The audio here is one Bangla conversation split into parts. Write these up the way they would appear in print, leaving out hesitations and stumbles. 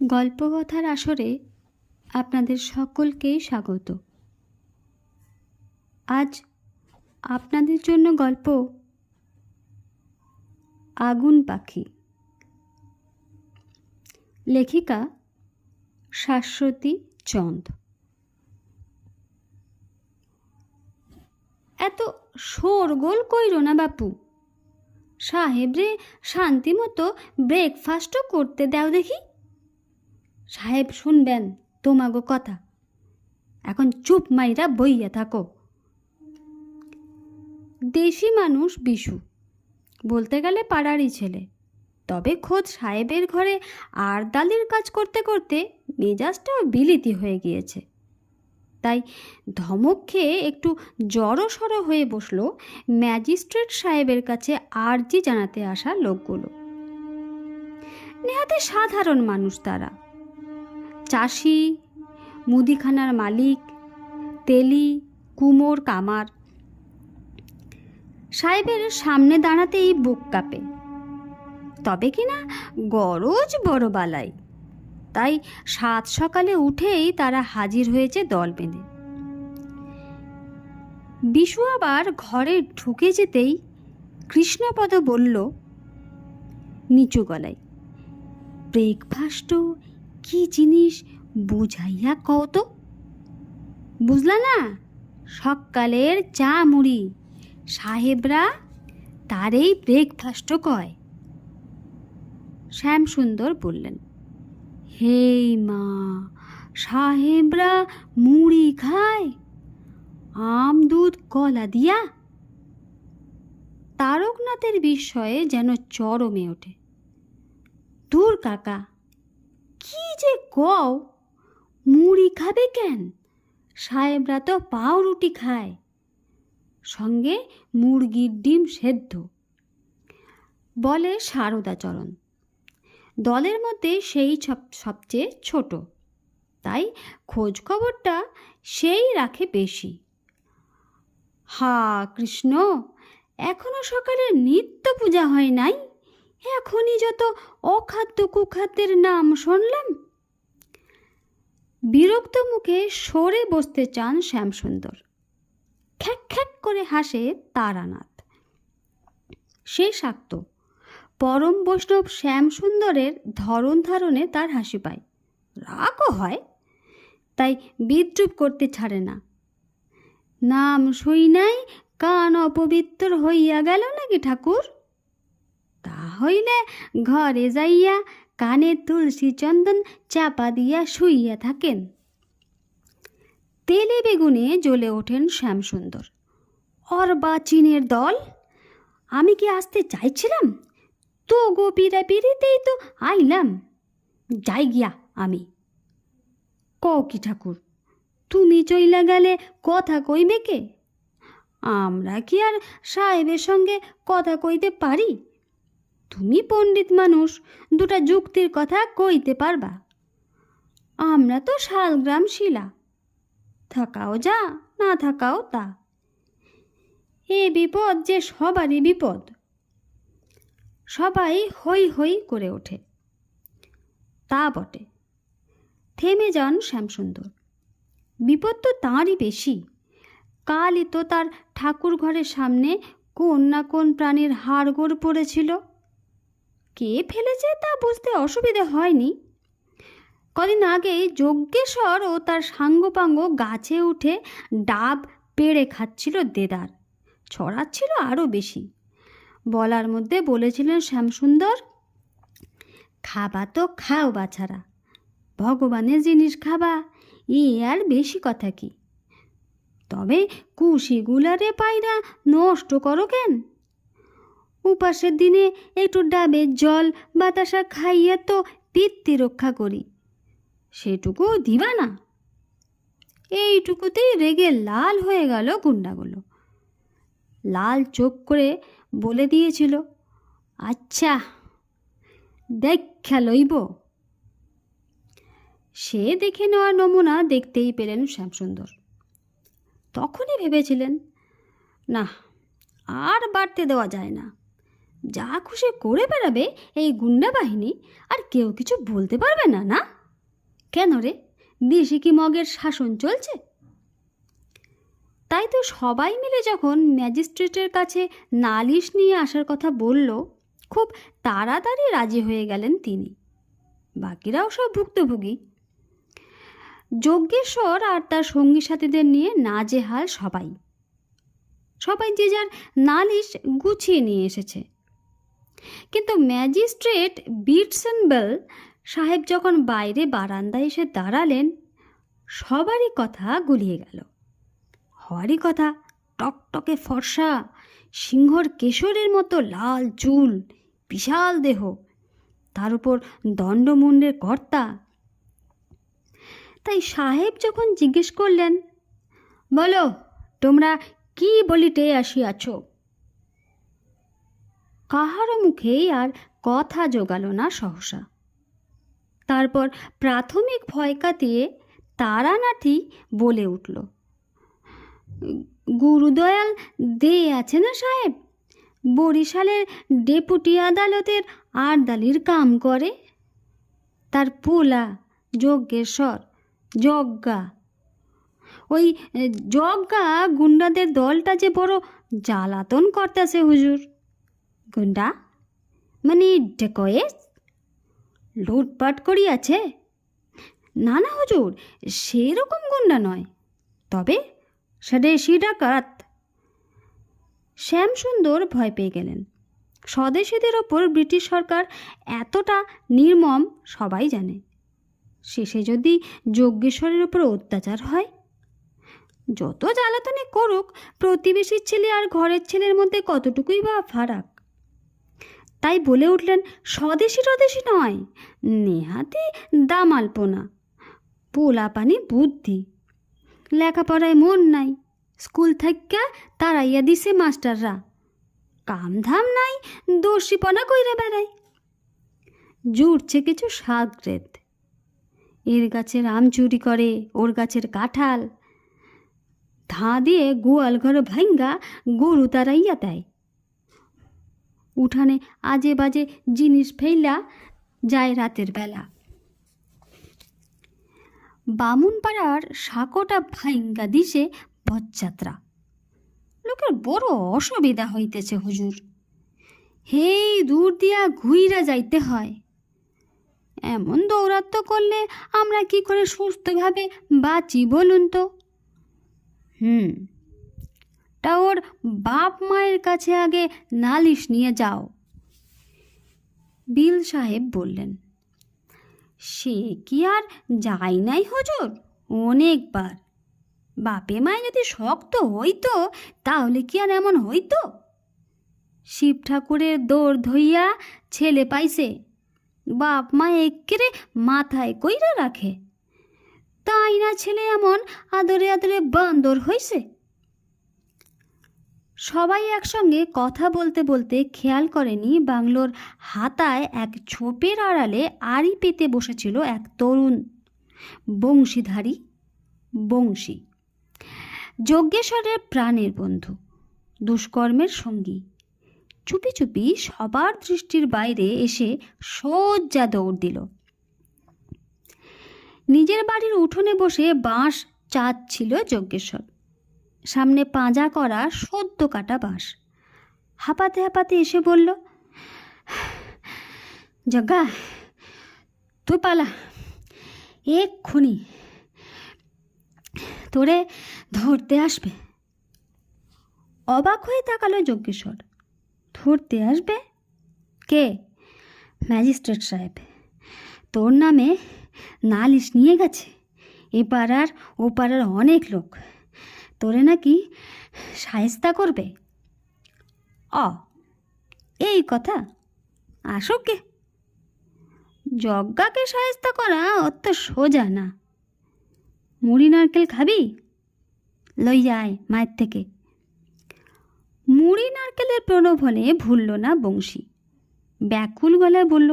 গল্পকথার আসরে আপনাদের সকলকেই স্বাগত। আজ আপনাদের জন্য গল্প আগুন পাখি। লেখিকা শাশ্বতী চন্দ। এত শোরগোল কইরো না বাপু, সাহেবরে শান্তি মতো ব্রেকফাস্টও করতে দাও দেখি। সাহেব শুনবেন তোমাগো কথা, এখন চুপ মাইরা বইয়া থাকো। দেশি মানুষ বিশু, বলতে গেলে পাড়ারই ছেলে, তবে খোদ সাহেবের ঘরে আড়দালির কাজ করতে করতে মেজাজটাও বিলিতি হয়ে গিয়েছে। তাই ধমক খেয়ে একটু জড়সড় হয়ে বসলো ম্যাজিস্ট্রেট সাহেবের কাছে আর্জি জানাতে আসা লোকগুলো। নেহাতে সাধারণ মানুষ তারা, চাষি, মুদিখানার মালিক, তেলি, কুমোর, কামার। সাহেবের সামনে দাঁড়াতেই বুক কাঁপে, তবে কিনা গরজ বড় বালাই। তাই সাত সকালে উঠেই তারা হাজির হয়েছে দল বেঁধে। বিশু আবার ঘরে ঢুকে যেতেই কৃষ্ণপদ বলল নিচু গলায়, ব্রেকফাস্টও কি জিনিস বুঝাইয়া কও তো। বুঝলা না? সকালের চা মুড়ি, সাহেবরা তারই ব্রেকফাস্টও কয়। শ্যামসুন্দর বললেন, হেই মা, সাহেবরা মুড়ি খায় আম দুধ কলা দিয়া? তারকনাথের বিস্ময়ে যেন চরমে ওঠে। দূর কাকা, কি যে কও, মুড়ি খাবে কেন? সাহেবরা তো পাউরুটি খায়, সঙ্গে মুরগির ডিম সেদ্ধ, বলে সারদাচরণ। দলের মধ্যে সেই সবচেয়ে ছোট, তাই খোঁজ খবরটা সেই রাখে বেশি। হা কৃষ্ণ, এখনো সকালে নিত্য পূজা হয় নাই, এখনই যত অখাদ্য কুখাদ্যের নাম শুনলাম। বিরক্ত মুখে সরে বসতে চান শ্যামসুন্দর। খ্যাক খ্যাক করে হাসে তারানাথ। সে শাক্ত পরম বৈষ্ণব শ্যামসুন্দরের ধরন ধারণে তার হাসি পায়, রাগও হয়, তাই বিদ্রুপ করতে ছাড়ে না। নাম শুই নাই কান অপবিত্র হইয়া গেল নাকি ঠাকুর? তা হইলে ঘরে যাইয়া কানে তুলসী চন্দন চাপা দিয়া শুইয়া থাকেন। তেলে বেগুনে জ্বলে ওঠেন শ্যামসুন্দর। অর্বাচীনের দল, আমি কি আসতে চাইছিলাম? তো গোপীরা পিড়িতেই তো আইলাম, যাই গিয়া আমি। কও কি ঠাকুর, তুমি চইলা গেলে কথা কইবে কে? আমরা কি আর সাহেবের সঙ্গে কথা কইতে পারি? তুমি পণ্ডিত মানুষ, দুটা যুক্তির কথা কইতে পারবা। আমরা তো শালগ্রাম শিলা, থাকাও যা, না থাকাও তা। এ বিপদ যে সবারই বিপদ। সবাই হই হই করে ওঠে। তা বটে, থেমে যান শ্যামসুন্দর। বিপদ তো তাঁরই বেশি। কালই তো তার ঠাকুর ঘরের সামনে কোন না কোন প্রাণীর হাড়গোড় পড়েছিল। কে ফেলেছে তা বুঝতে অসুবিধে হয়নি। কদিন আগে যজ্ঞেশ্বর ও তার সাঙ্গপাঙ্গ গাছে উঠে ডাব পেড়ে খাচ্ছিল দেদার, ছড়াচ্ছিল আরও বেশি। বলার মধ্যে বলেছিলেন শ্যামসুন্দর, খাবা তো খাও বাছারা, ভগবানের জিনিস খাবা, ই আর বেশি কথা কি? তবে কুশিগুলারে পায়রা নষ্ট করো কেন? উপাসের দিনে একটু ডাবের জল বাতাসা খাইয়া তো পিত্তি রক্ষা করি, সেটুকু দিবা না? এইটুকুতেই রেগে লাল হয়ে গেল গুন্ডাগুলো। লাল চোখ করে বলে দিয়েছিল, আচ্ছা দেখা লইব। সে দেখে নেওয়ার নমুনা দেখতেই পেলেন শ্যামসুন্দর। তখনই ভেবেছিলেন, না আর বাড়তে দেওয়া যায় না, যা খুশি করে বেড়াবে এই গুন্ডা বাহিনী, আর কেউ কিছু বলতে পারবে না? না কেন রে, দেশে কি মগের শাসন চলছে? তাই তো সবাই মিলে যখন ম্যাজিস্ট্রেটের কাছে নালিশ নিয়ে আসার কথা বলল, খুব তাড়াতাড়ি রাজি হয়ে গেলেন তিনি। বাকিরাও সব ভুক্তভোগী। যজ্ঞেশ্বর আর তার সঙ্গী সাথীদের নিয়ে নাজেহাল সবাই। সবাই যে যার নালিশ গুছিয়ে নিয়ে এসেছে। কিন্তু ম্যাজিস্ট্রেট বিটসেনবেল সাহেব যখন বাইরে বারান্দায় এসে দাঁড়ালেন, সবারই কথা গুলিয়ে গেল। হওয়ারই কথা টকটকে ফর্সা, সিংহর কেশরের মতো লাল চুল, বিশাল দেহ, তার উপর দণ্ডমুণ্ডের কর্তা। তাই সাহেব যখন জিজ্ঞেস করলেন, বলো তোমরা কি বলিতে আসিয়াছ? কাহারও মুখেই আর কথা জোগালো না সহসা। তারপর প্রাথমিক ভয় কাটিয়ে তারানাথই বলে উঠল, গুরুদয়াল দে আছে না সাহেব, বরিশালের ডেপুটি আদালতের আরদালির কাম করে। তার পোলা যজ্ঞেশ্বর, যজ্ঞা, ওই যজ্ঞা গুন্ডাদের দলটা যে বড় জ্বালাতন করতেছে হুজুর। গুন্ডা মানে ডেকয়েস, লুটপাট করিয়াছে? না না হুজুর, সেরকম গুন্ডা নয়, তবে স্বদেশি ডাকাত। শ্যামসুন্দর ভয় পেয়ে গেলেন। স্বদেশীদের ওপর ব্রিটিশ সরকার এতটা নির্মম সবাই জানে। শেষে যদি যজ্ঞেশ্বরের উপর অত্যাচার হয়, যত জ্বালাতনে করুক, প্রতিবেশীর ছেলে আর ঘরের ছেলের মধ্যে কতটুকুই বা ফারাক। তাই বলে উঠলেন, স্বদেশী টদেশী নয়, নেহাতি দামালপোনা, পোলাপানি বুদ্ধি, লেখাপড়ায় মন নাই, স্কুল থাইকা তাড়াইয়া দিছে মাস্টাররা, কামধাম নাই, দর্শিপনা কইরা বেড়ায়। জুটছে কিছু সাগরেদ, এর গাছের আম চুরি করে, ওর গাছের কাঁঠাল, ধা দিয়ে গোয়াল ঘরে ভাঙ্গা গরু তাড়াইয়া দেয়, উঠানে আজে বাজে জিনিস ফেইলা যায় রাতের বেলা। বামুনপাড়ার সাঁকোটা ভাঙ্গা দিছে পথযাত্রা। লোকের বড় অসুবিধা হইতেছে হুজুর, হেই দূর দিয়া ঘুইরা যাইতে হয়। এমন দৌরাত্ম করলে আমরা কি করে সুস্থভাবে বাঁচি বলুন তো? তা ওর বাপ মায়ের কাছে আগে নালিশ নিয়ে যাও, বিল সাহেব বললেন। সে কি আর যাই নাই হুজুর, অনেকবার। বাপে মায়ে যদি শক্ত হইতো তাহলে কি আর এমন হইতো? শিব ঠাকুরের দৌড় ধইয়া ছেলে পাইছে, বাপ মা এক্কেরে মাথায় কইরা রাখে, তাই না ছেলে এমন আদরে আদরে বান্দর হইছে? সবাই একসঙ্গে কথা বলতে বলতে খেয়াল করেনি বাংলোর হাতায় এক ঝোপের আড়ালে আড়ি পেতে বসেছিল এক তরুণ বংশীধারী বংশী, যজ্ঞেশ্বরের প্রাণের বন্ধু, দুষ্কর্মের সঙ্গী। চুপি চুপি সবার দৃষ্টির বাইরে এসে সোজা দৌড় দিল। নিজের বাড়ির উঠোনে বসে বাঁশ চাচ্ছিল যজ্ঞেশ্বর। সামনে পাঁজা করা সদ্য কাটা বাঁশ। হাঁপাতে হাঁপাতে এসে বলল, যজ্ঞা তুই পালা, এক্ষুনি তোরে ধরতে আসবে। অবাক হয়ে তাকালো যজ্ঞেশ্বর। ধরতে আসবে? কে? ম্যাজিস্ট্রেট সাহেব। তোর নামে নালিশ নিয়ে গেছে এ পাড়ার ও পাড়ার অনেক লোক, তোরে নাকি শায়েস্তা করবে। এই কথা? আসুক গে। যজ্ঞাকে শায়েস্তা করা অত সোজা না। মুড়ি নারকেল খাবি? লই যায় মায়ের থেকে। মুড়ি নারকেলের প্রলোভনে ভুলল না বংশী। ব্যাকুল গলায় বলল,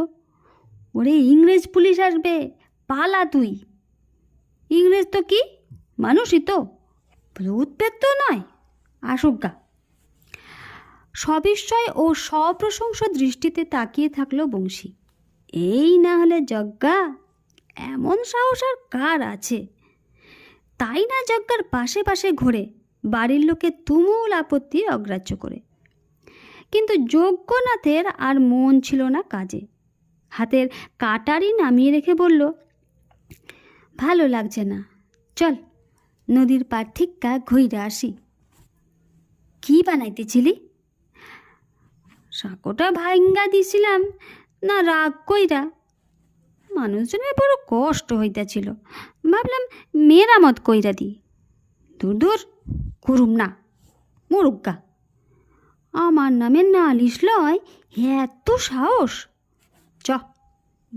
ওরে ইংরেজ পুলিশ আসবে, পালা তুই। ইংরেজ তো কি, মানুষই তো, ভূত পেত তো নয়, আসুক গা। সবিস্ময় ও সপ্রশংস দৃষ্টিতে তাকিয়ে থাকলো বংশী। এই না হলে যজ্ঞা, এমন সাহস আর কার আছে? তাই না যজ্ঞার পাশে পাশে ঘোরে, বাড়ির লোকে তুমুল আপত্তি অগ্রাহ্য করে। কিন্তু যজ্ঞনাথের আর মন ছিল না কাজে। হাতের কাটারি নামিয়ে রেখে বলল, ভালো লাগছে না, চল নদীর পার ঠিক্কা ঘুইরা আসি। কি বানাইতেছিলি? সাঁকোটা ভাঙ্গা দিছিলাম, না রাগ কইরা। মানুষজনের বড় কষ্ট হইতেছিল, ভাবলাম মেরামত কইরা দি। দূর দূর, করুম না, মুরুগ্গা। আমার নামে নালিশ লয়, এত সাহস! চ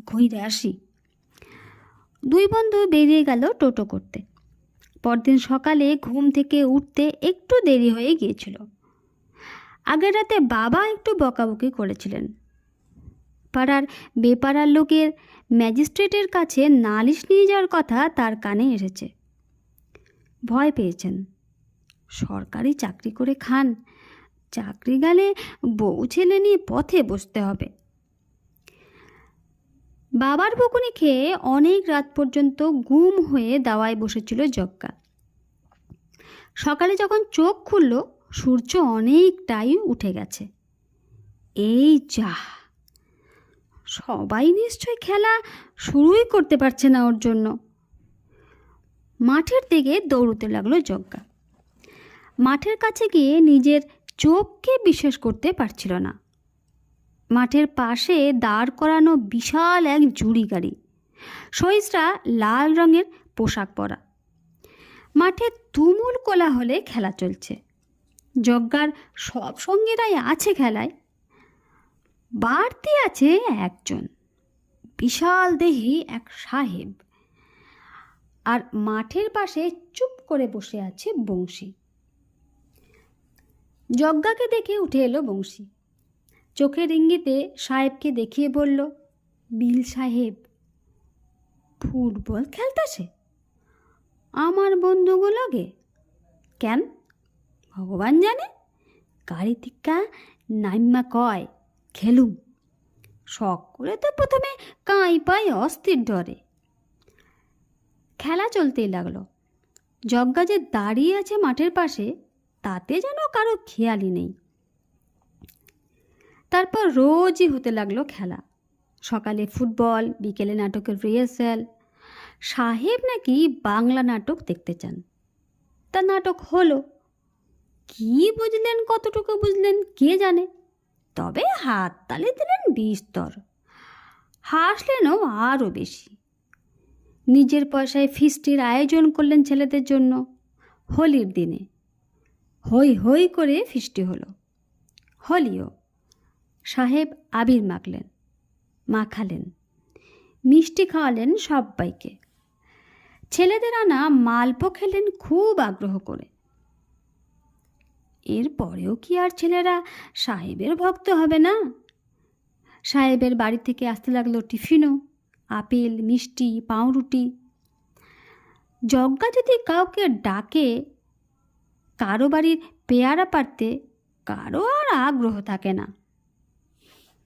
ঘুইরে আসি। দুই বন্ধু বেরিয়ে গেল টোটো করতে। পরদিন সকালে ঘুম থেকে উঠতে একটু দেরি হয়ে গিয়েছিল। আগের রাতে বাবা একটু বকাবকি করেছিলেন। পাড়ার বেপাড়ার লোকের ম্যাজিস্ট্রেটের কাছে নালিশ নিয়ে যাওয়ার কথা তার কানে এসেছে। ভয় পেয়েছেন। সরকারি চাকরি করে খান, চাকরি গেলে বউ ছেলে নিয়ে পথে বসতে হবে। বাবার বকুনি খেয়ে অনেক রাত পর্যন্ত গুম হয়ে দাওয়ায় বসেছিল যজ্ঞা। সকালে যখন চোখ খুলল, সূর্য অনেকটাই উঠে গেছে। এই যা, সবাই নিশ্চয় খেলা শুরুই করতে পারছে না ওর জন্য। মাঠের দিকে দৌড়তে লাগলো যজ্ঞা। মাঠের কাছে গিয়ে নিজের চোখকে বিশ্বাস করতে পারছিল না। মাঠের পাশে দাঁড় করানো বিশাল এক জুড়ি গাড়ি, সহিসরা লাল রঙের পোশাক পরা। মাঠে তুমুল কোলাহলে খেলা চলছে। যজ্ঞার সব সঙ্গীরাই আছে খেলায়, বাড়তি আছে একজন বিশাল দেহী এক সাহেব, আর মাঠের পাশে চুপ করে বসে আছে বংশী। যজ্ঞাকে দেখে উঠে এলো বংশী। চোখের ইঙ্গিতে সাহেবকে দেখিয়ে বলল, বিল সাহেব ফুটবল খেলতেছে আমার বন্ধুগুলোকে। কেন? ভগবান জানে। গাড়ি টিক্কা নাইম্মা কয় খেলুম। শখ করে তো প্রথমে কাঁই পাই অস্থির ডরে। খেলা চলতেই লাগলো। যজ্ঞা যে দাঁড়িয়ে আছে মাঠের পাশে, তাতে যেন কারো খেয়ালই নেই। তারপর রোজই হতে লাগলো খেলা। সকালে ফুটবল, বিকেলে নাটকের রিহার্সাল। সাহেব নাকি বাংলা নাটক দেখতে চান। তা নাটক হলো। কি বুঝলেন, কতটুকু বুঝলেন কে জানে, তবে হাত তালি দিলেন বিস্তর, হাসলেনও আরও বেশি। নিজের পয়সায় ফিস্টির আয়োজন করলেন ছেলেদের জন্য। হোলির দিনে হই হই করে ফিস্টি হলো। হোলিও সাহেব আবির মাখালেন, মিষ্টি খাওয়ালেন সবাইকে। ছেলেদের আনা মালপো খেলেন খুব আগ্রহ করে। এরপরেও কি আর ছেলেরা সাহেবের ভক্ত হবে না? সাহেবের বাড়ি থেকে আসতে লাগলো টিফিনও, আপেল, মিষ্টি, পাউরুটি। যজ্ঞা যদি কাউকে ডাকে কারো বাড়ির পেয়ারা পারতে, কারো আর আগ্রহ থাকে না।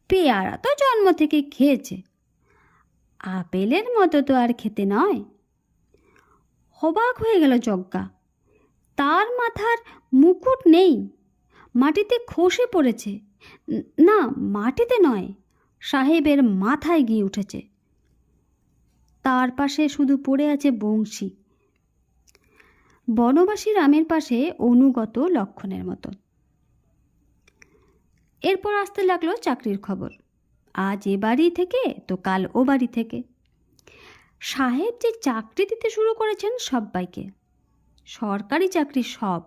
পেয়ারা তো জন্ম থেকে খেয়েছে, আপেলের মতো তো আর খেতে নয়। অবাক হয়ে গেল যজ্ঞা। তার মাথার মুকুট নেই, মাটিতে খসে পড়েছে। না, মাটিতে নয়, সাহেবের মাথায় গিয়ে উঠেছে। তার পাশে শুধু পড়ে আছে বংশী, বনবাসী রামের পাশে অনুগত লক্ষণের মতো। এরপর আসতে লাগলো চাকরির খবর। আজ এ বাড়ি থেকে তো কাল ও বাড়ি থেকে। সাহেব যে চাকরি দিতে শুরু করেছেন সবাইকে, সরকারি চাকরি সব।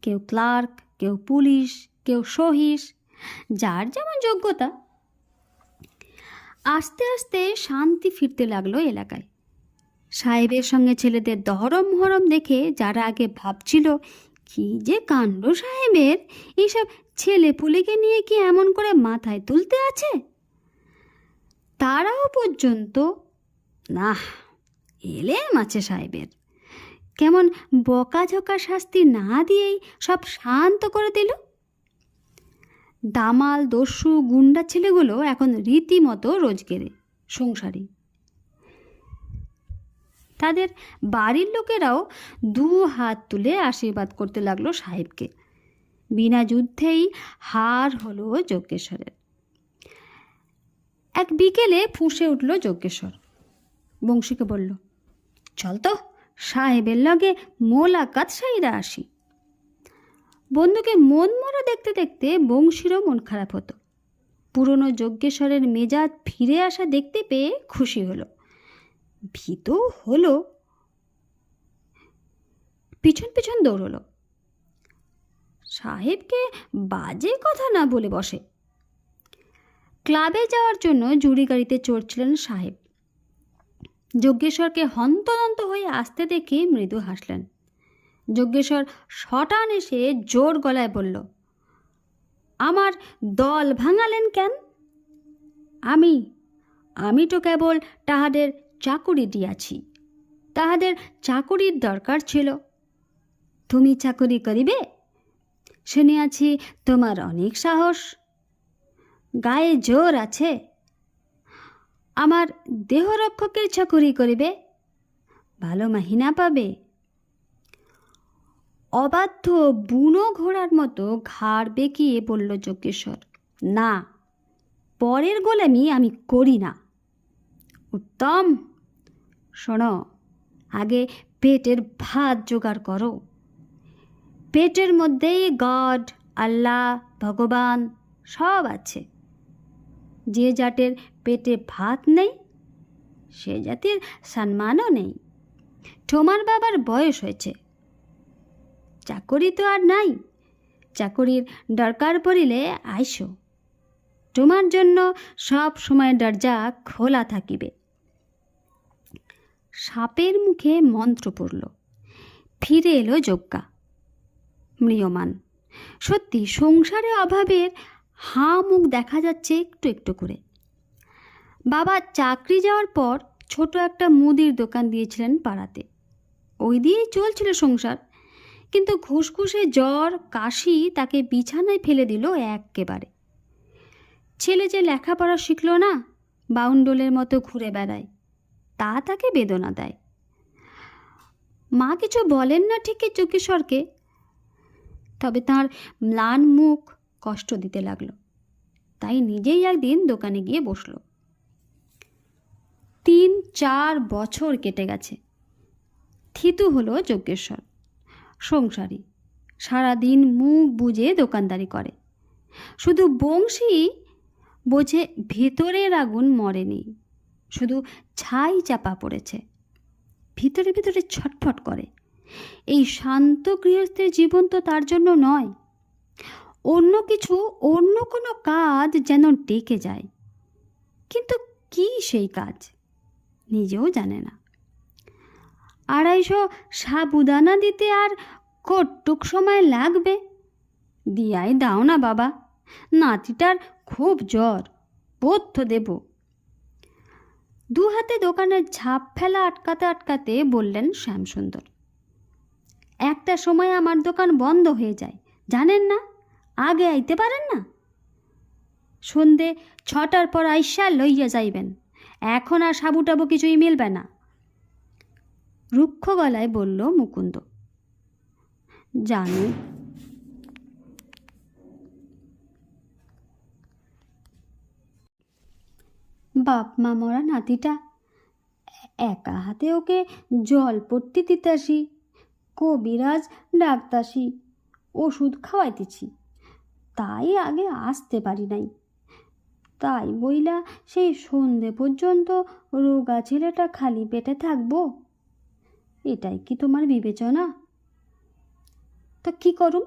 কেউ ক্লার্ক, কেউ পুলিশ, কেউ সহিস, যার যেমন যোগ্যতা। আস্তে আস্তে শান্তি ফিরতে লাগলো এলাকায়। সাহেবের সঙ্গে ছেলেদের দহরম মহরম দেখে যারা আগে ভাবছিল কি যে কাণ্ড সাহেবের, এইসব ছেলে পুলেকে নিয়ে কি এমন করে মাথায় তুলতে আছে, তারাও পর্যন্ত না এলেম আছে সাহেবের। কেমন বকাঝকা শাস্তি না দিয়েই সব শান্ত করে দিল। দামাল দস্যু গুন্ডা ছেলেগুলো এখন রীতিমতো রোজগেরে সংসারী। তাদের বাড়ির লোকেরাও 2 হাত তুলে আশীর্বাদ করতে লাগলো সাহেবকে। বিনা যুদ্ধেই হার হলো যজ্ঞেশ্বরের। এক বিকেলে ফুঁসে উঠল যজ্ঞেশ্বর। বংশীকে বলল, চল তো সাহেবের লগে মোলাকাত সাইরা আসি। বন্ধুকে মন মরা দেখতে দেখতে বংশীরও মন খারাপ হতো। পুরনো যজ্ঞেশ্বরের মেজাজ ফিরে আসা দেখতে পেয়ে খুশি হলো, ভীত হলো, পিছন পিছন দৌড়লো। সাহেবকে বাজে কথা না বলে বসে। ক্লাবে যাওয়ার জন্য জুড়ি গাড়িতে চড়ছিলেন সাহেব। যজ্ঞেশ্বরকে হন্তদন্ত হয়ে আসতে দেখে মৃদু হাসলেন। যজ্ঞেশ্বর শটান এসে জোর গলায় বলল, আমার দল ভাঙালেন কেন? আমি তো কেবল তাহাদের চাকুরি দিয়াছি, তাহাদের চাকুরির দরকার ছিল। তুমি চাকুরি করিবে? শুনিয়াছি তোমার অনেক সাহস, গায়ে জোর আছে। আমার দেহরক্ষকের চাকুরি করিবে, ভালো মাহিনা পাবে। অবাধ্য বুনো ঘোড়ার মতো ঘাড় বেঁকিয়ে বলল যজ্ঞেশ্বর, না, পরের গোলামি আমি করি না। উত্তম, শোনো, আগে পেটের ভাত জোগাড় করো। পেটের মধ্যেই গড, আল্লাহ, ভগবান সব আছে। যে জাতের পেটে ভাত নেই সে জাতির সম্মানও নেই। তোমার বাবার বয়স হয়েছে, চাকরি তো আর নাই। চাকরির দরকার পড়িলে আইসো, তোমার জন্য সব সময় দরজা খোলা থাকিবে। সাপের মুখে মন্ত্র পড়ল। ফিরে এলো যজ্ঞা, ম্রিয়মান। সত্যি সংসারে অভাবের হাঁ মুখ দেখা যাচ্ছে একটু একটু করে। বাবা চাকরি যাওয়ার পর ছোট একটা মুদির দোকান দিয়েছিলেন পাড়াতে, ওই দিয়েই চলছিল সংসার। কিন্তু ঘুসঘুসে জ্বর কাশি তাকে বিছানায় ফেলে দিল একেবারে। ছেলে যে লেখাপড়া শিখল না, বাউন্ডলের মতো ঘুরে বেড়ায়, তা তাকে বেদনা দেয়। মা কিছু বলেন না ঠিকই যজ্ঞেশ্বরকে, তবে তার ম্লান মুখ কষ্ট দিতে লাগলো। তাই নিজেই একদিন দোকানে গিয়ে বসল। 3-4 বছর কেটে গেছে। থিতু হলো যজ্ঞেশ্বর, সংসারী, সারাদিন মুখ বুজে দোকানদারি করে। শুধু বংশী বোঝে ভেতরের আগুন মরেনি, শুধু ছাই চাপা পড়েছে, ভিতরে ভিতরে ছটফট করে। এই শান্ত গৃহস্থের জীবন তো তার জন্য নয়। অন্য কিছু, অন্য কোনো কাজ যেন ডেকে যায়, কিন্তু কি সেই কাজ নিজেও জানে না। 250 সাবুদানা দিতে আর কটুক সময় লাগবে? দিয়াই দাও না বাবা, নাতিটার খুব জ্বর, পথ্য দেব। 2 হাতে দোকানের ঝাঁপ ফেলা আটকাতে আটকাতে বললেন শ্যামসুন্দর, একটা সময় আমার দোকান বন্ধ হয়ে যায়, জানেন না? আগে আইতে পারেন না? সন্ধে 6টার পর আইসা লইয়া যাইবেন, এখন আর সাবু টাবু কিছুই মিলবে না। রুক্ষ গলায় বলল মুকুন্দ। জানি। বাপ মা মরা নাতিটা, একা হাতে ওকে জল পট্টি দিতাসি, কবিরাজ ডাকতাসি, ওষুধ খাওয়াইতেছি, তাই আগে আসতে পারি নাই। তাই বইলা সেই সন্ধে পর্যন্ত রোগা ছেলেটা খালি পেটে থাকবো? এটাই কি তোমার বিবেচনা? তো কি করুম?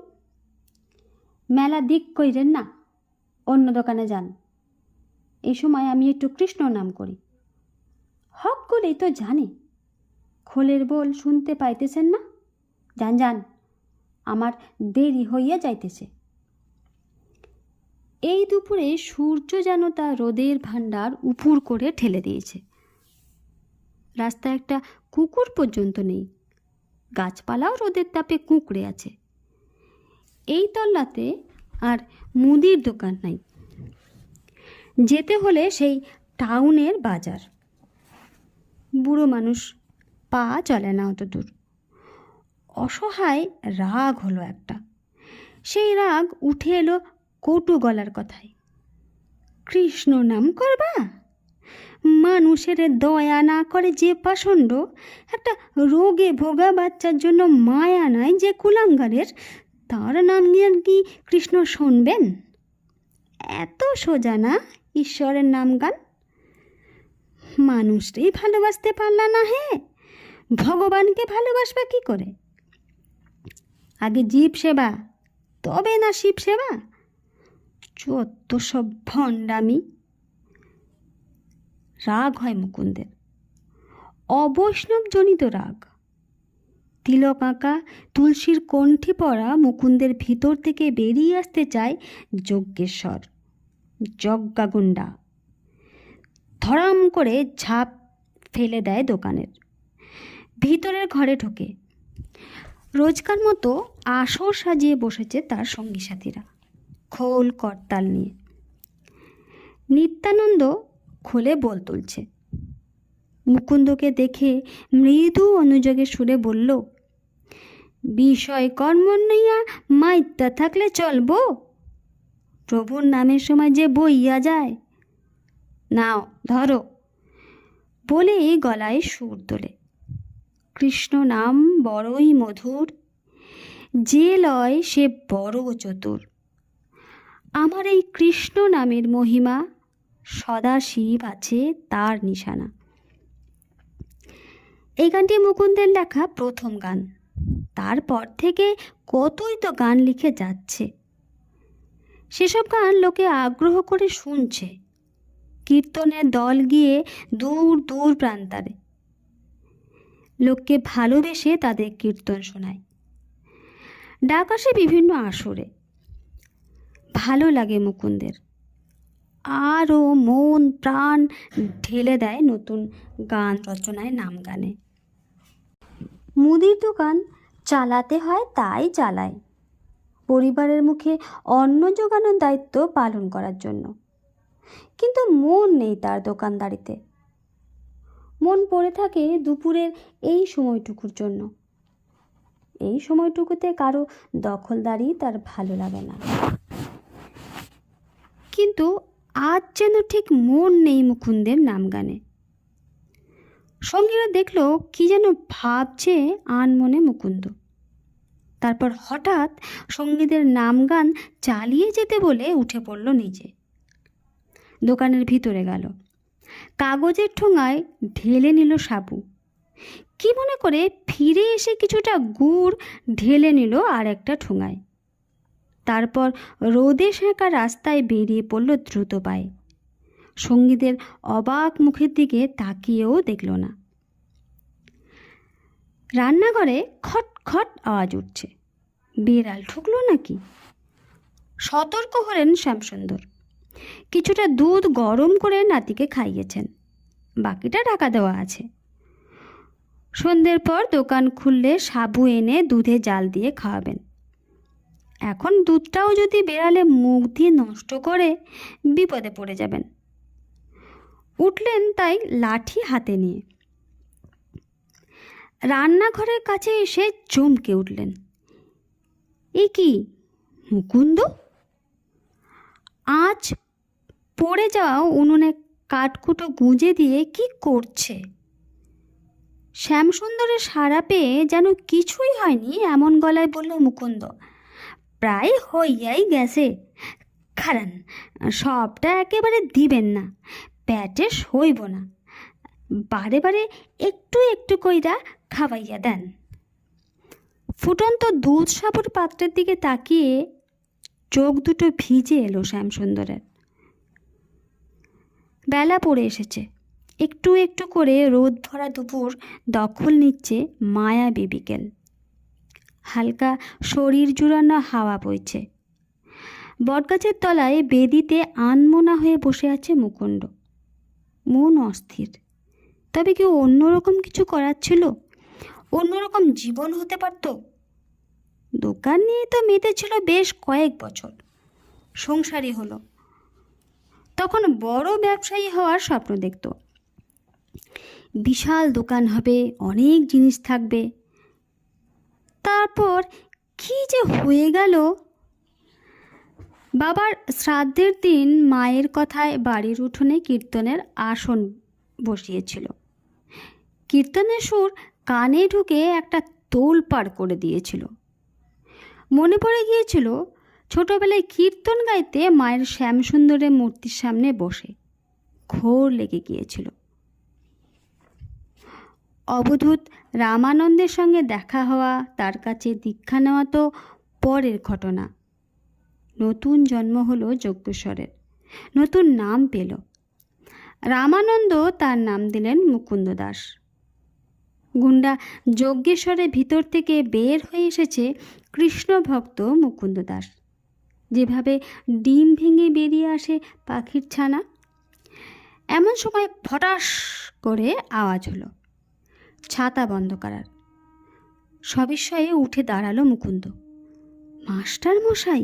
মেলা দিক কইরেন না, অন্য দোকানে যান। এই সময় আমি একটু কৃষ্ণ নাম করি। হক করেই তো জানি, খোলের বল শুনতে পাইতেছেন না? যান যান, আমার দেরি হইয়া যাইতেছে। এই দুপুরে সূর্য যেন তা রোদের ভাণ্ডার উপুর করে ঠেলে দিয়েছে। রাস্তায় একটা কুকুর পর্যন্ত নেই, গাছপালাও রোদের তাপে কুঁকড়ে আছে। এই তল্লাতে আর মুদির দোকান নাই। যেতে হলে সেই টাউনের বাজার। বুড়ো মানুষ, পা চলে না অত দূর। অসহায় রাগ হলো একটা। সেই রাগ উঠে এলো কটু গলার কথায়। কৃষ্ণ নাম করবা? মানুষের দয়া না করে যে পাষণ্ড, একটা রোগে ভোগা বাচ্চার জন্য মায়া নাই যে কুলাঙ্গারের, তার নাম নিয়ে কি কৃষ্ণ শুনবেন? এত সোজা না ঈশ্বরের নাম গান। মানুষটাই ভালোবাসতে পারলা না, হে ভগবানকে ভালোবাসবা কি করে? আগে জীব সেবা, তবে না শিব সেবা। যত সব ভণ্ডামি। রাগ হয় মুকুন্দের, অবৈষ্ণবজনিত রাগ। তিলক আঁকা তুলসীর কণ্ঠে পড়া মুকুন্দের ভিতর থেকে বেরিয়ে আসতে চায় যজ্ঞেশ্বর, যজ্ঞাগুন্ডা। ধরাম করে ঝাঁপ ফেলে দেয় দোকানের। ভিতরের ঘরে ঢোকে। রোজকার মতো আসর সাজিয়ে বসেছে তার সঙ্গী সাথীরা, খোল করতাল নিয়ে। নিত্যানন্দ খোলে বোল তুলছে। মুকুন্দকে দেখে মৃদু অনুযোগের সুরে বলল, বিষয় কর্ম নইয়া মাইত্যা থাকলে চলবো? প্রভুর নামের সময় যে বইয়া যায়। নাও ধরো, বলে গলায় সুর তোলে। কৃষ্ণ নাম বড়ই মধুর, যে লয় সে বড় চতুর। আমার এই কৃষ্ণ নামের মহিমা, সদা শিব আছে তার নিশানা। এই গানটি মুকুন্দের লেখা প্রথম গান। তারপর থেকে কতই তো গান লিখে যাচ্ছে। সেসব গান লোকে আগ্রহ করে শুনছে। কীর্তনের দল গিয়ে দূর দূর প্রান্তারে লোককে ভালোবেসে তাদের কীর্তন শোনায়। ডাক আসে বিভিন্ন আসরে। ভালো লাগে মুকুন্দের। আরও মন প্রাণ ঢেলে দেয় নতুন গান রচনায়, নাম গানে। মুদির দোকান চালাতে হয় তাই চালায়, পরিবারের মুখে অন্ন জোগানোর দায়িত্ব পালন করার জন্য। কিন্তু মন নেই তার দোকানদারিতে। মন পড়ে থাকে দুপুরের এই সময়টুকুর জন্য। এই সময়টুকুতে কারো দখলদারি তার ভালো লাগে না। কিন্তু আজ যেন ঠিক মন নেই মুকুন্দের নাম গানে। সঙ্গীরা দেখলো কি যেন ভাবছে আনমনে মুকুন্দ। তারপর হঠাৎ সঙ্গীদের নাম গান চালিয়ে যেতে বলে উঠে পড়ল নিজে। দোকানের ভিতরে গেল। কাগজের ঠোঙায় ঢেলে নিল সাবু। কি মনে করে ফিরে এসে কিছুটা গুড় ঢেলে নিল আর একটা ঠোঙায়। তারপর রোদে সেঁকা রাস্তায় বেরিয়ে পড়ল দ্রুত পায়ে। সঙ্গীদের অবাক মুখের দিকে তাকিয়েও দেখল না। রান্নাঘরে খট খট আওয়াজ উঠছে। বিড়াল ঢুকলো নাকি? সতর্ক হলেন শ্যামসুন্দর। কিছুটা দুধ গরম করে নাতিকে খাইয়েছেন, বাকিটা ঢাকা দেওয়া আছে। সন্ধ্যের পর দোকান খুললে সাবু এনে দুধে জাল দিয়ে খাওয়াবেন। এখন দুধটাও যদি বেড়ালে মুখ দিয়ে নষ্ট করে বিপদে পড়ে যাবেন। উঠলেন তাই লাঠি হাতে নিয়ে। রান্নাঘরের কাছে এসে চমকে উঠলেন। এ কি মুকুন্দ? আজ পড়ে যাওয়া উনুনে কাঠকুটো গুঁজে দিয়ে কি করছে? শ্যামসুন্দরের সাড়া পেয়ে যেন কিছুই হয়নি এমন গলায় বলল মুকুন্দ, প্রায় হইয়াই গেছে। খারান, সবটা একেবারে দিবেন না, পেটে সইব না। বারে বারে একটু একটু কইরা খাওয়াইয়া দেন। ফুটন্ত দুধ সাবুর পাত্রের দিকে তাকিয়ে চোখ দুটো ভিজে এলো শ্যামসুন্দরের। বেলা পড়ে এসেছে। একটু একটু করে রোদ ভরা দুপুর দখল নিচ্ছে মায়াবী বিকেল। হালকা শরীর জুড়ানো হাওয়া বইছে। বটগাছের তলায় বেদিতে আনমনা হয়ে বসে আছে মুকুন্দ। মন অস্থির। তবে কি অন্যরকম কিছু করার ছিল? অন্যরকম জীবন হতে পারত। দোকান নিয়ে তো মেতেছিল বেশ কয়েক বছর। সংসারী হলো। তখন বড় ব্যবসায়ী হওয়ার স্বপ্ন দেখত। বিশাল দোকান হবে, অনেক জিনিস থাকবে। তারপর কি যে হয়ে গেল। বাবার শ্রাদ্ধের দিন মায়ের কথায় বাড়ির উঠোনে কীর্তনের আসন বসিয়েছিল। কীর্তনের সুর কানে ঢুকে একটা তোলপাড় করে দিয়েছিল। মনে পড়ে গিয়েছিল ছোটবেলায় কীর্তন গাইতে মায়ের শ্যামসুন্দরের মূর্তির সামনে বসে ঘোর লেগে গিয়েছিল। অবধূত রামানন্দের সঙ্গে দেখা হওয়া, তার কাছে দীক্ষা নেওয়া তো পরের ঘটনা। নতুন জন্ম হলো যজ্ঞেশ্বরের, নতুন নাম পেল। রামানন্দ তার নাম দিলেন মুকুন্দ দাস। গুন্ডা যজ্ঞেশ্বরের ভিতর থেকে বের হয়ে এসেছে কৃষ্ণ ভক্ত মুকুন্দ দাস। যেভাবে ডিম ভেঙে বেরিয়ে আসে পাখির ছানা। এমন সময় ফটাস করে আওয়াজ হলো ছাতা বন্ধ করার। সবিস্ময়ে উঠে দাঁড়ালো মুকুন্দ। মাস্টার মশাই!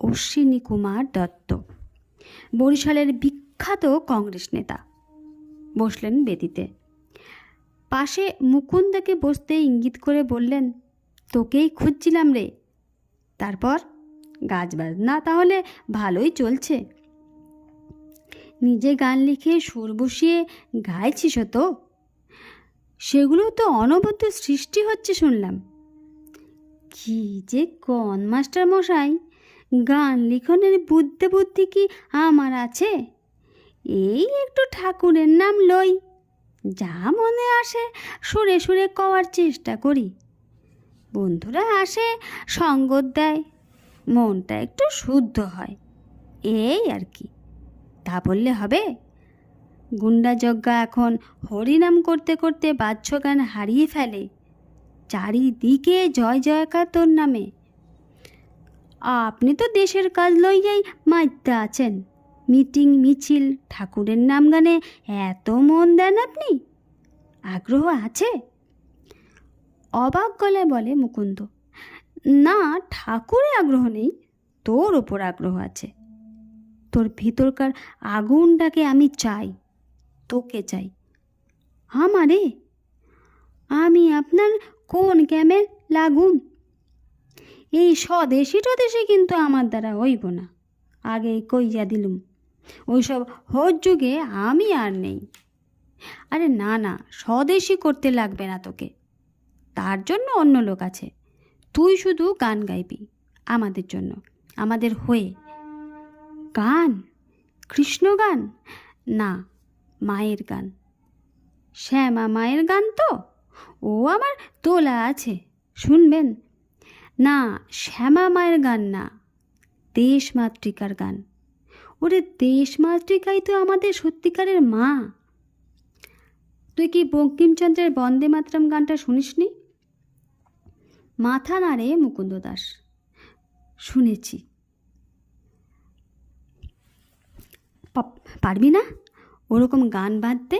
অশ্বিনী কুমার দত্ত, বরিশালের বিখ্যাত কংগ্রেস নেতা, বসলেন বেদিতে। পাশে মুকুন্দকে বসতে ইঙ্গিত করে বললেন, তোকেই খুঁজছিলাম রে। তারপর গাছ বাজনা তাহলে ভালোই চলছে? নিজে গান লিখে সুর বসিয়ে গাইছিস তো? সেগুলো তো অনবদ্য সৃষ্টি হচ্ছে শুনলাম। কি যে কন মাস্টার মশাই, গান লিখনের বুদ্ধি কি আমার আছে? এই একটু ঠাকুরের নাম লই, যা মনে আসে সুরে সুরে কওয়ার চেষ্টা করি। বন্ধুরা আসে, সঙ্গত দেয়, মনটা একটু শুদ্ধ হয়, এই আর কি। তা বললে হবে? গুন্ডা যজ্ঞা এখন হরিনাম করতে করতে বাহ্য গান হারিয়ে ফেলে। চারিদিকে জয় জয়কার তোর নামে। আপনি তো দেশের কাজ লইয়াই মাইতে আছেন। মিটিং মিছিল ঠাকুরের নাম গানে এত মন দেন আপনি? আগ্রহ আছে? অবাক গলায় বলে মুকুন্দ, না, ঠাকুরে আগ্রহ নেই, তোর ওপর আগ্রহ আছে। তোর ভিতরকার আগুনটাকে আমি চাই, তোকে চাই। আমারে? আমি আপনার কোন ক্যামে লাগুম? এই স্বদেশি টদেশি কিন্তু আমার দ্বারা হইব না, আগে কইয়া দিলুম। ওইসব হোর যুগে আমি আর নেই। আরে না না, স্বদেশি করতে লাগবে না তোকে, তার জন্য অন্য লোক আছে। তুই শুধু গান গাইবি আমাদের জন্য, আমাদের হয়ে। গান? কৃষ্ণ গান না, মায়ের গান। শ্যামা মায়ের গান তো, ও আমার তোলা আছে, শুনবেন? না, শ্যামা মায়ের গান না, দেশমাতৃকার গান। ওরে, দেশমাতৃকাই তো আমাদের সত্যিকারের মা। তুই কি বঙ্কিমচন্দ্রের বন্দে মাতরম গানটা শুনিসনি? মাথা নাড়ে মুকুন্দ দাস। শুনেছি। পারবি না ওরকম গান বাঁধতে?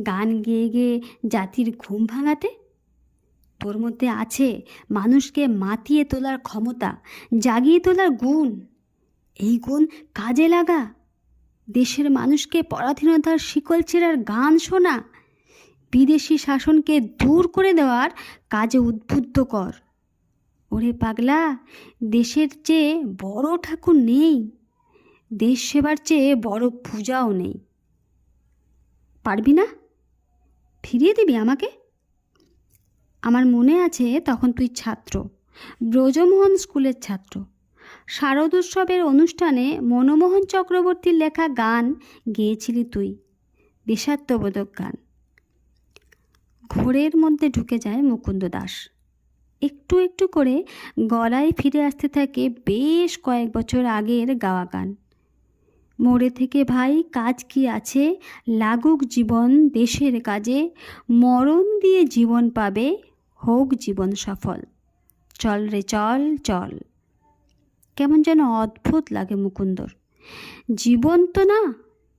গান গেয়ে গেয়ে জাতির ঘুম ভাঙাতে? তোর মধ্যে আছে মানুষকে মাতিয়ে তোলার ক্ষমতা, জাগিয়ে তোলার গুণ। এই গুণ কাজে লাগা। দেশের মানুষকে পরাধীনতার শিকল ছেঁড়ার গান শোনা। বিদেশি শাসনকে দূর করে দেওয়ার কাজে উদ্বুদ্ধ কর। ওরে পাগলা, দেশের চেয়ে বড় ঠাকুর নেই, দেশ সেবার চেয়ে বড় পূজাও নেই। পারবি না? ফিরিয়ে দিবি আমাকে? আমার মনে আছে তখন তুই ছাত্র, ব্রজমোহন স্কুলের ছাত্র। শারদোৎসবের অনুষ্ঠানে মনমোহন চক্রবর্তীর লেখা গান গেয়েছিলি তুই, দেশাত্মবোধক গান। ঘোরের মধ্যে ঢুকে যায় মুকুন্দ দাস। একটু একটু করে গলায় ফিরে আসতে থাকে বেশ কয়েক বছর আগের গাওয়া গান। মোড়ে থেকে ভাই কাজ কি আছে, লাগুক জীবন দেশের কাজে, মরণ দিয়ে জীবন পাবে, হোক জীবন সফল, চল রে চল চল। কেমন যেন অদ্ভুত লাগে মুকুন্দর। জীবন তো না,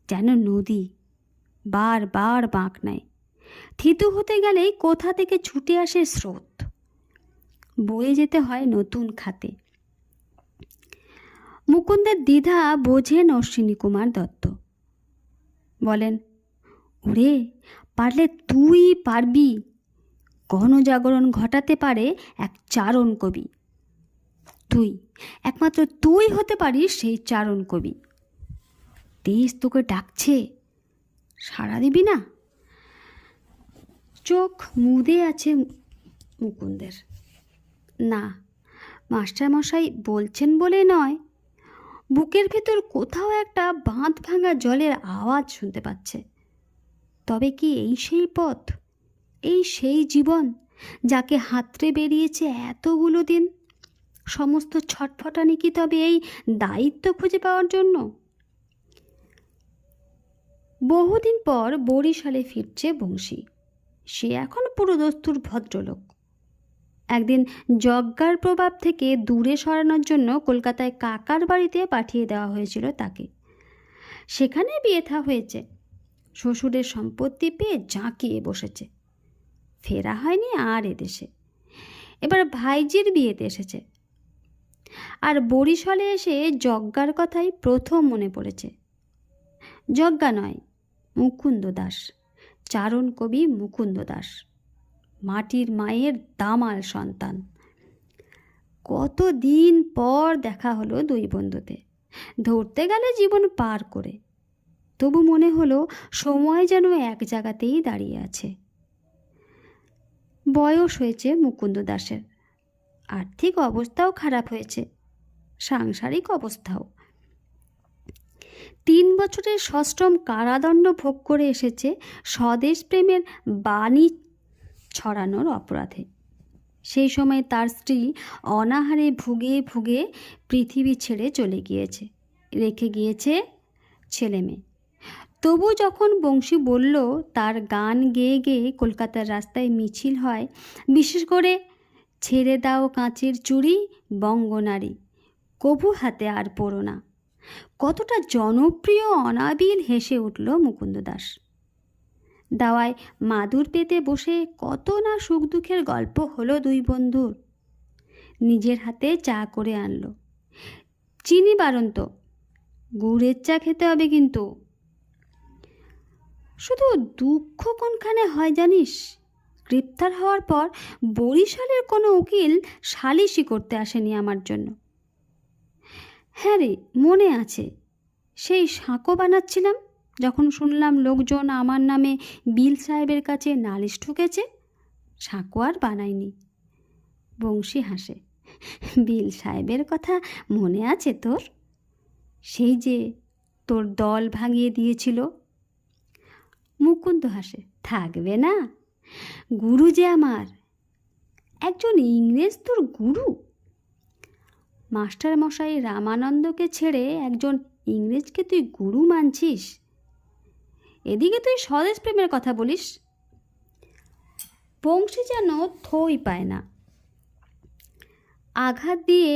যেন নদী, বারবার বাঁক নেয়। থিতু হতে গেলেই কোথা থেকে ছুটে আসে স্রোত, বয়ে যেতে হয় নতুন খাতে। মুকুন্দের দ্বিধা বোঝেন অশ্বিনী কুমার দত্ত। বলেন, ওরে, পারলে তুই পারবি। গণজাগরণ ঘটাতে পারে এক চারণ কবি। তুই, একমাত্র তুই হতে পারিস সেই চারণ কবি। দেশ তোকে ডাকছে, সাড়া দিবি না? চোখ মুদে আছে মুকুন্দের। না, মাস্টারমশাই বলছেন বলে নয়, বুকের ভেতর কোথাও একটা বাঁধ ভাঙা জলের আওয়াজ শুনতে পাচ্ছে। তবে কি এই সেই পথ, এই সেই জীবন যাকে হাতড়ে বেরিয়েছে এতগুলো দিন? সমস্ত ছটফটানি কি তবে এই দায়িত্ব খুঁজে পাওয়ার জন্য? বহুদিন পর বরিশালে ফিরছে বংশী। সে এখন পুরো দস্তুর ভদ্রলোক। একদিন যজ্ঞার প্রভাব থেকে দূরে সরানোর জন্য কলকাতায় কাকার বাড়িতে পাঠিয়ে দেওয়া হয়েছিল তাকে। সেখানে বিয়ে থা হয়েছে। শ্বশুরের সম্পত্তি পেয়ে জাঁকিয়ে বসেছে। ফেরা হয়নি আর এদেশে। এবার ভাইজির বিয়েতে এসেছে। আর বরিশালে এসে যজ্ঞার কথাই প্রথম মনে পড়েছে। যজ্ঞা নয়, মুকুন্দ দাস, চারণ কবি মুকুন্দ দাস, মাটির মায়ের দামাল সন্তান। কতদিন পর দেখা হলো দুই বন্ধুতে। ধরতে গেলে জীবন পার করে, তবু মনে হলো সময় যেন এক জায়গাতেই দাঁড়িয়ে আছে। বয়স হয়েছে মুকুন্দ দাসের, আর্থিক অবস্থাও খারাপ হয়েছে, সাংসারিক অবস্থাও। 3 বছরের সশ্রম কারাদণ্ড ভোগ করে এসেছে স্বদেশ প্রেমের বাণী ছড়ানোর অপরাধে। সেই সময় তার স্ত্রী অনাহারে ভুগে ভুগে পৃথিবী ছেড়ে চলে গিয়েছে, রেখে গিয়েছে ছেলে মেয়ে। তবু যখন বংশী বলল তার গান গেয়ে গেয়ে কলকাতার রাস্তায় মিছিল হয়, বিশেষ করে ছেড়ে দাও কাঁচের চুড়ি বঙ্গনারী, কভু হাতে আর পড়ো না, কতটা জনপ্রিয় অনাবিল হেসে উঠল মুকুন্দ দাস। দাওয়ায় মাদুর পেতে বসে কত না সুখ দুঃখের গল্প হলো দুই বন্ধুর। নিজের হাতে চা করে আনলো। চিনি বারন্ত, গুড়ের চা খেতে হবে কিন্তু। শুধু দুঃখ কোনখানে হয় জানিস? গ্রেপ্তার হওয়ার পর বরিশালের কোনো উকিল সালিশি করতে আসেনি আমার জন্য। হ্যাঁ রে, মনে আছে, সেই সাঁকো বানাচ্ছিলাম যখন শুনলাম লোকজন আমার নামে বিল সাহেবের কাছে নালিশ ঠুকেছে। সাঁকো আর বানাইনি। বংশী হাসে। বিল সাহেবের কথা মনে আছে তোর? সেই যে তোর দল ভাঙিয়ে দিয়েছিল। মুকুন্দ হাসে। থাকবে না? গুরু যে আমার, একজন ইংরেজ তোর গুরু। মাস্টার মশাই রামানন্দকে ছেড়ে একজন ইংরেজকে তুই গুরু মানছিস? এদিকে তুই স্বদেশ প্রেমের কথা বলিস। বংশী যেন থই পায় না। আঘাত দিয়ে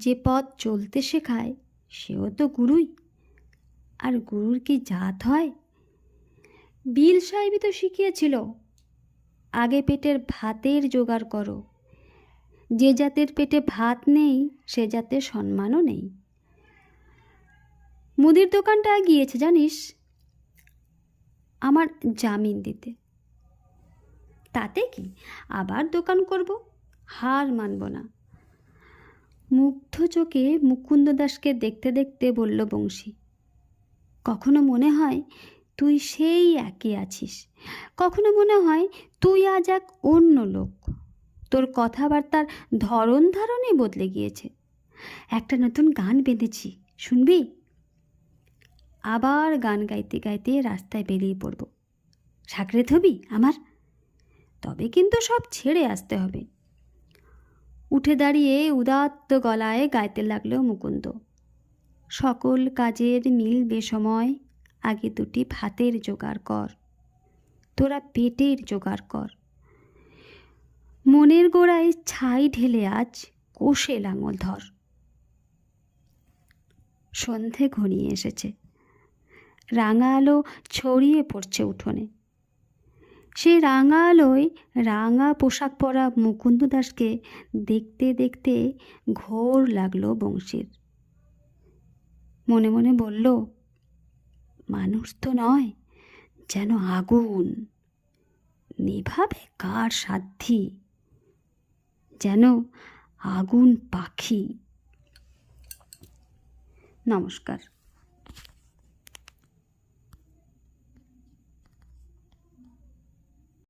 যে পথ চলতে শেখায় সেও তো গুরুই। আর গুরুর কি জাত হয়? বিল সাহেবই তো শিখিয়েছিল, আগে পেটের ভাতের জোগাড় করো। যে জাতের পেটে ভাত নেই সে জাতের সম্মানও নেই। মুদির দোকানটা গিয়েছে জানিস আমার জামিন দিতে। তাতে কি, আবার দোকান করব, হার মানব না। মুগ্ধ চোখে মুকুন্দ দাসকে দেখতে দেখতে বলল বংশী, কখনো মনে হয় তুই সেই একই আছিস, কখনো মনে হয় তুই আজ এক অন্য লোক। তোর কথাবার্তার ধরন ধারণই বদলে গিয়েছে। একটা নতুন গান বেঁধেছি, শুনবি? আবার গান গাইতে গাইতে রাস্তায় বেরিয়ে পড়ব। সাকরে থবি আমার? তবে কিন্তু সব ছেড়ে আসতে হবে। উঠে দাঁড়িয়ে উদাত্ত গলায় গাইতে লাগলো মুকুন্দ। সকল কাজের মিলবে সময়, আগে দুটি ভাতের জোগাড় কর, তোরা পেটের জোগাড় কর। মনের গোড়ায় ছাই ঢেলে আজ কোষে লাঙল ধর। সন্ধে ঘনিয়ে এসেছে। রাঙা আলো ছড়িয়ে পড়ছে উঠোনে। সেই রাঙা আলোয় রাঙা পোশাক পরা মুকুন্দ দাসকে দেখতে দেখতে ঘোর লাগলো বংশীর। মনে মনে বলল, মানুষ তো নয়, যেন আগুন, নিভাবে কার সাধ্যি, যেন আগুন পাখি। নমস্কার।